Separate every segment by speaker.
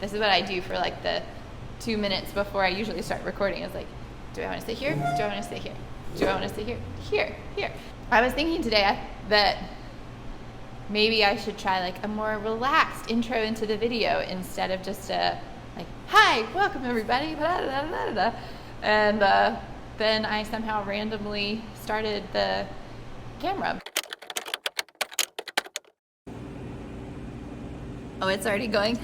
Speaker 1: This is what I do for like the 2 minutes before I usually start recording. It's like, do I want to sit here? Do I want to sit here? Do I want to sit here? Here. I was thinking today that maybe I should try like a more relaxed intro into the video instead of just a like, hi, welcome everybody, and then I somehow randomly started the camera. Oh, it's already going.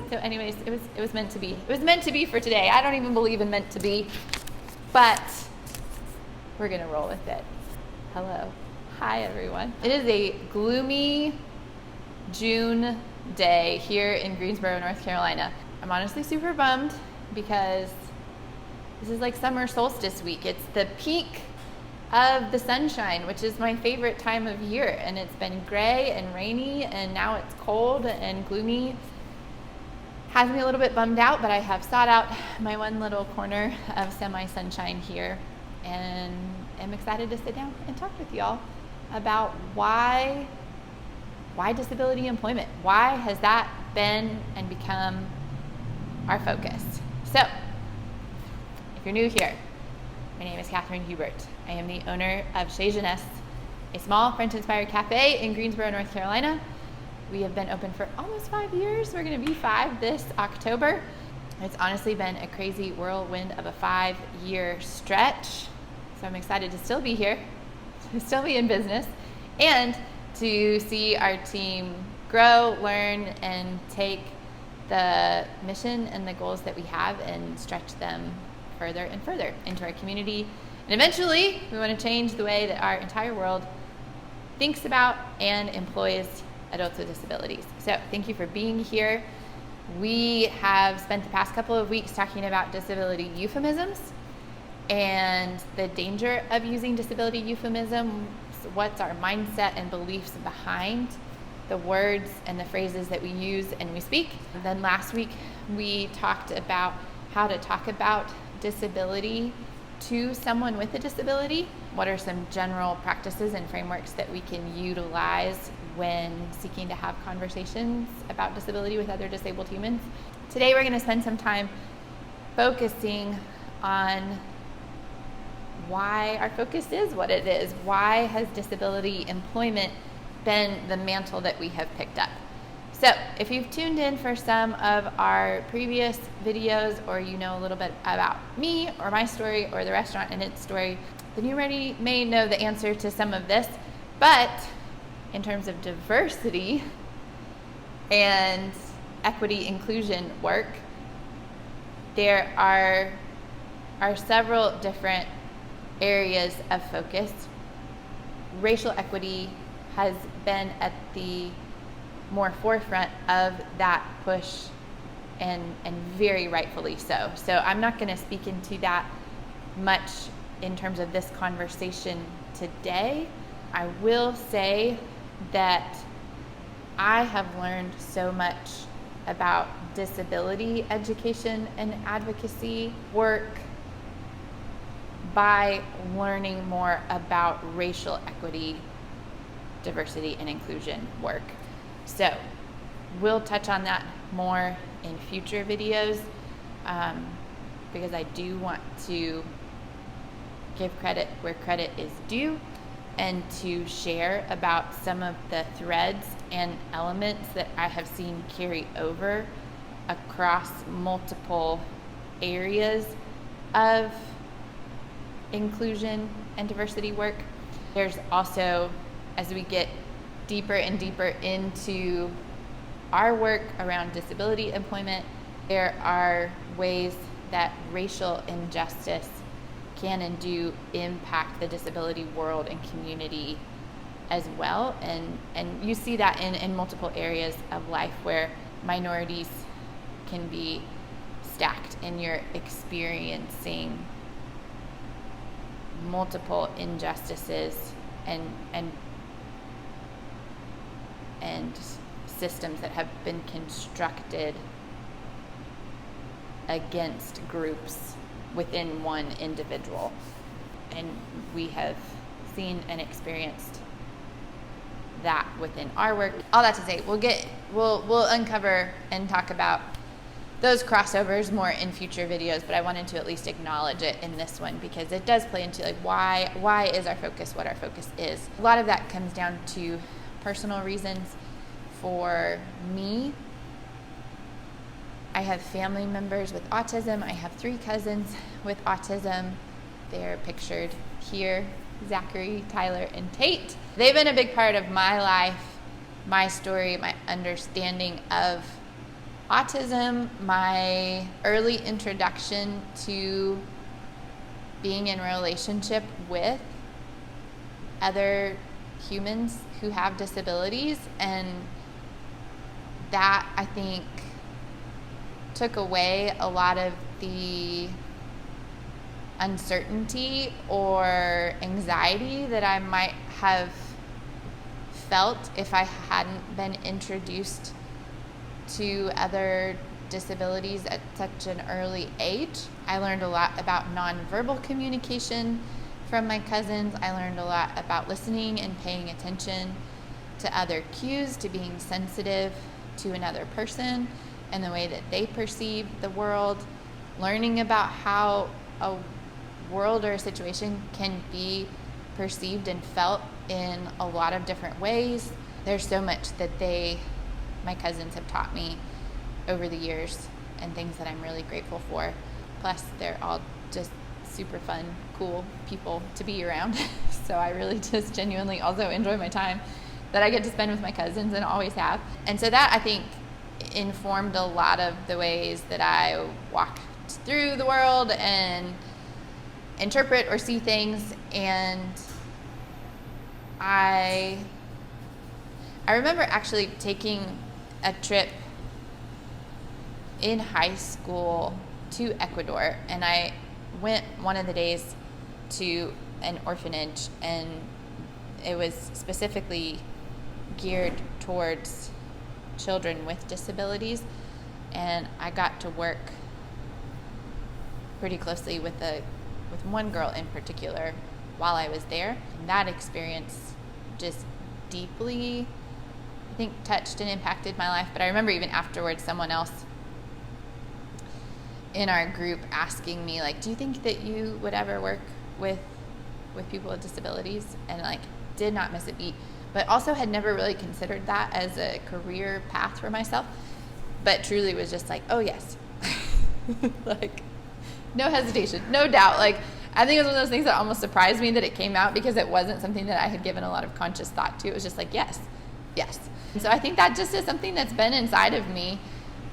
Speaker 1: So anyways, it was meant to be. It was meant to be for today. I don't even believe in meant to be, but we're gonna roll with it. Hello. Hi everyone. It is a gloomy June day here in Greensboro, North Carolina. I'm honestly super bummed because this is like summer solstice week. It's the peak of the sunshine, which is my favorite time of year, and it's been gray and rainy, and now it's cold and gloomy. Has me a little bit bummed out, but I have sought out my one little corner of semi-sunshine here and am excited to sit down and talk with y'all about why disability employment. Why has that been and become our focus? So, if you're new here, my name is Catherine Hubert. I am the owner of Chez Genèse, a small French-inspired cafe in Greensboro, North Carolina. We have been open for almost 5 years. We're going to be 5 this October. It's honestly been a crazy whirlwind of a 5-year stretch. So I'm excited to still be here, to still be in business, and to see our team grow, learn, and take the mission and the goals that we have and stretch them further and further into our community. And eventually, we want to change the way that our entire world thinks about and employs adults with disabilities. So thank you for being here. We have spent the past couple of weeks talking about disability euphemisms and the danger of using disability euphemisms. What's our mindset and beliefs behind the words and the phrases that we use and we speak. And then last week, we talked about how to talk about disability to someone with a disability. What are some general practices and frameworks that we can utilize when seeking to have conversations about disability with other disabled humans? Today we're going to spend some time focusing on why our focus is what it is. Why has disability employment been the mantle that we have picked up? So if you've tuned in for some of our previous videos, or you know a little bit about me or my story or the restaurant and its story, then you already may know the answer to some of this. But in terms of diversity and equity inclusion work, there are several different areas of focus. Racial equity has been at the more forefront of that push, and very rightfully so. So I'm not going to speak into that much in terms of this conversation today. I will say that I have learned so much about disability education and advocacy work by learning more about racial equity, diversity, and inclusion work. So we'll touch on that more in future videos because I do want to give credit where credit is due and to share about some of the threads and elements that I have seen carry over across multiple areas of inclusion and diversity work. There's also, as we get deeper and deeper into our work around disability employment, there are ways that racial injustice can and do impact the disability world and community as well. And you see that in multiple areas of life where minorities can be stacked and you're experiencing multiple injustices and systems that have been constructed against groups within one individual. And we have seen and experienced that within our work. All that to say, we'll uncover and talk about those crossovers more in future videos, but I wanted to at least acknowledge it in this one because it does play into like why is our focus what our focus is. A lot of that comes down to personal reasons. For me, I have family members with autism. I have 3 cousins with autism. They're pictured here, Zachary, Tyler, and Tate. They've been a big part of my life, my story, my understanding of autism, my early introduction to being in relationship with other humans who have disabilities, and that, I think, took away a lot of the uncertainty or anxiety that I might have felt if I hadn't been introduced to other disabilities at such an early age. I learned a lot about nonverbal communication from my cousins. I learned a lot about listening and paying attention to other cues, to being sensitive to another person and the way that they perceive the world, learning about how a world or a situation can be perceived and felt in a lot of different ways. There's so much that my cousins have taught me over the years and things that I'm really grateful for. Plus, they're all just super fun, cool people to be around. So I really just genuinely also enjoy my time that I get to spend with my cousins and always have. And so that, I think, informed a lot of the ways that I walk through the world and interpret or see things. And I remember actually taking a trip in high school to Ecuador, and I went one of the days to an orphanage, and it was specifically geared towards children with disabilities, and I got to work pretty closely with one girl in particular while I was there. And that experience just deeply, I think, touched and impacted my life. But I remember even afterwards someone else in our group asking me, like, do you think that you would ever work with people with disabilities? And like, did not miss a beat, but also had never really considered that as a career path for myself, but truly was just like, oh yes. Like, no hesitation, no doubt. Like, I think it was one of those things that almost surprised me that it came out, because it wasn't something that I had given a lot of conscious thought to. It was just like, yes. And so I think that just is something that's been inside of me,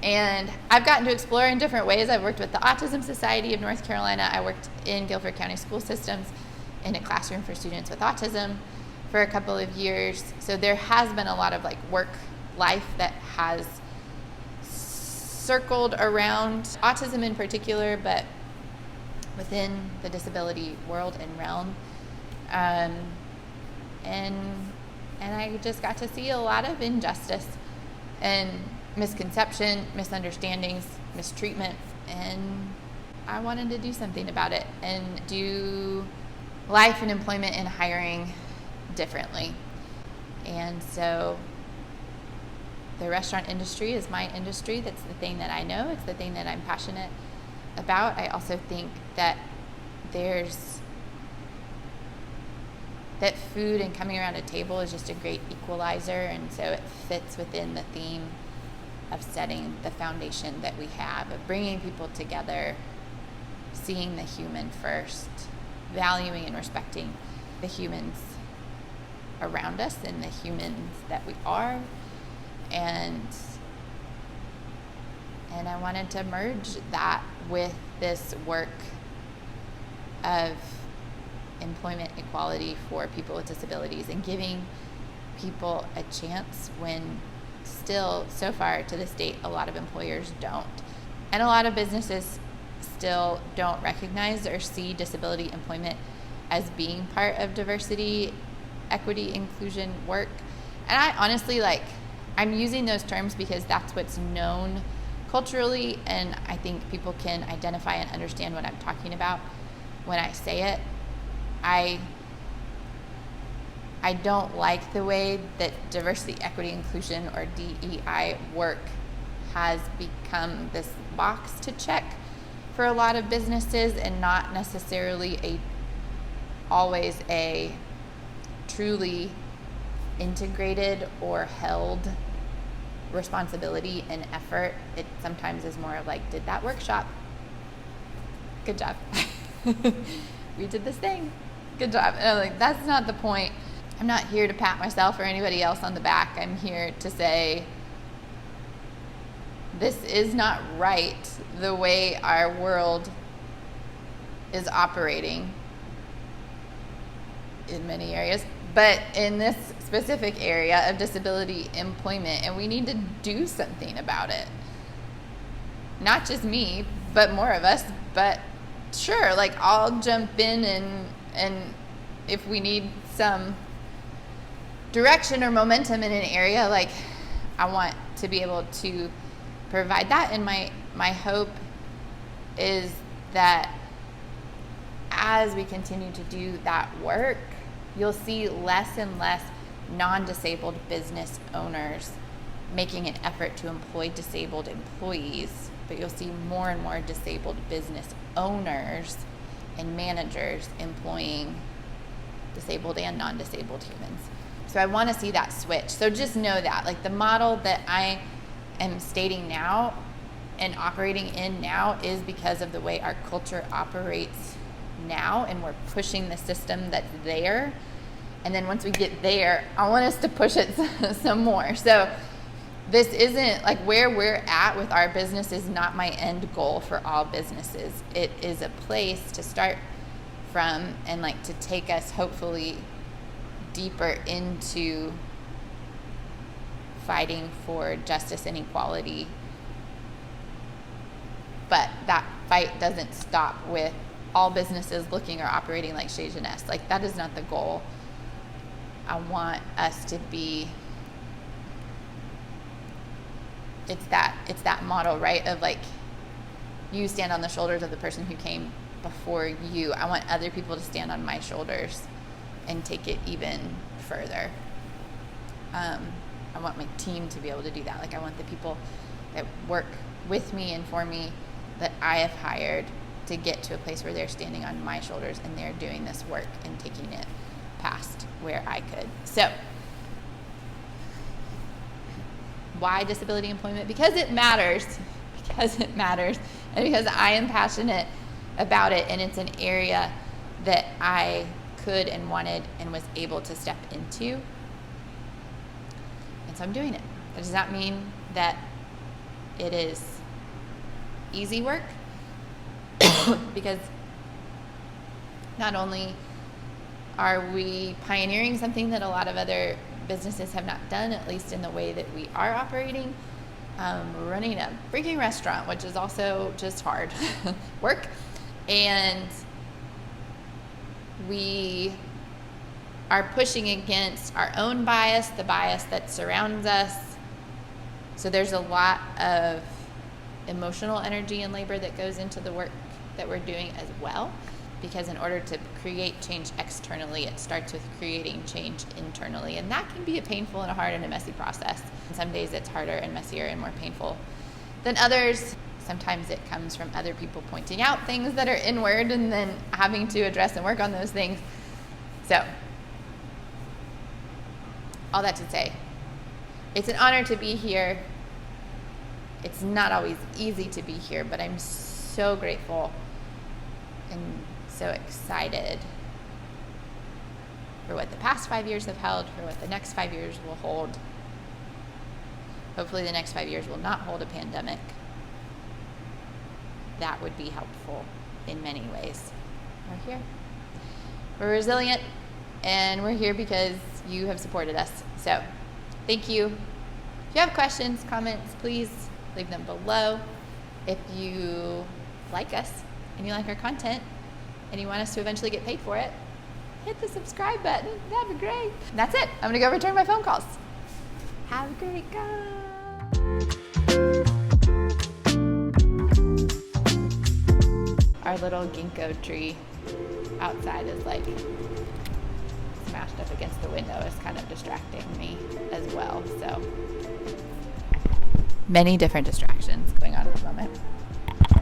Speaker 1: and I've gotten to explore in different ways. I've worked with the Autism Society of North Carolina. I worked in Guilford County School Systems in a classroom for students with autism for a couple of years. So there has been a lot of like work life that has circled around autism in particular, but within the disability world and realm. And I just got to see a lot of injustice and misconception, misunderstandings, mistreatment, and I wanted to do something about it and do life and employment and hiring differently. And so the restaurant industry is my industry. That's the thing that I know. It's the thing that I'm passionate about. I also think that that food and coming around a table is just a great equalizer, and so it fits within the theme of setting the foundation that we have, of bringing people together, seeing the human first, valuing and respecting the humans around us and the humans that we are. And I wanted to merge that with this work of employment equality for people with disabilities and giving people a chance when still, so far to this date, a lot of employers don't. And a lot of businesses still don't recognize or see disability employment as being part of diversity, equity, inclusion work. And I honestly, I'm using those terms because that's what's known culturally, and I think people can identify and understand what I'm talking about when I say it. I I don't like the way that diversity, equity, inclusion, or DEI work has become this box to check for a lot of businesses, and not necessarily always a truly integrated or held responsibility and effort. It sometimes is more of like, did that workshop? Good job. We did this thing. Good job. And I'm like, that's not the point. I'm not here to pat myself or anybody else on the back. I'm here to say, this is not right the way our world is operating in many areas, but in this specific area of disability employment, and we need to do something about it. Not just me, but more of us. But sure, like, I'll jump in and if we need some direction or momentum in an area, like, I want to be able to provide that. And my hope is that as we continue to do that work, you'll see less and less non-disabled business owners making an effort to employ disabled employees, but you'll see more and more disabled business owners and managers employing disabled and non-disabled humans. So I want to see that switch. So just know that, like, the model that I am stating now and operating in now is because of the way our culture operates now, and we're pushing the system that's there. And then once we get there, I want us to push it some more. So this isn't like, where we're at with our business is not my end goal for all businesses. It is a place to start from, and like to take us hopefully deeper into fighting for justice and equality. But that fight doesn't stop with all businesses looking or operating like Chez Genèse. Like, that is not the goal. I want us to be, it's that model, right, of like, you stand on the shoulders of the person who came before you. I want other people to stand on my shoulders and take it even further. I want my team to be able to do that. Like, I want the people that work with me and for me that I have hired to get to a place where they're standing on my shoulders and they're doing this work and taking it past where I could. So, why disability employment? Because it matters. Because it matters. And because I am passionate about it, and it's an area that I could and wanted and was able to step into. And so I'm doing it. That does not mean that it is easy work, because not only are we pioneering something that a lot of other businesses have not done, at least in the way that we are operating, running a freaking restaurant, which is also just hard work, and we are pushing against our own bias, the bias that surrounds us. So there's a lot of emotional energy and labor that goes into the work that we're doing as well, because in order to create change externally, it starts with creating change internally, and that can be a painful and a hard and a messy process. Some days it's harder and messier and more painful than others. Sometimes it comes from other people pointing out things that are inward and then having to address and work on those things. So, all that to say, it's an honor to be here. It's not always easy to be here, but I'm so grateful and so excited for what the past 5 years have held, for what the next 5 years will hold. Hopefully the next 5 years will not hold a pandemic. That would be helpful in many ways. We're here. We're resilient, and we're here because you have supported us. So, thank you. If you have questions, comments, please leave them below. If you like us and you like our content and you want us to eventually get paid for it, hit the subscribe button. That'd be great. And that's it. I'm going to go return my phone calls. Have a great day. Our little ginkgo tree outside is like smashed brushed up against the window is kind of distracting me as well. So many different distractions.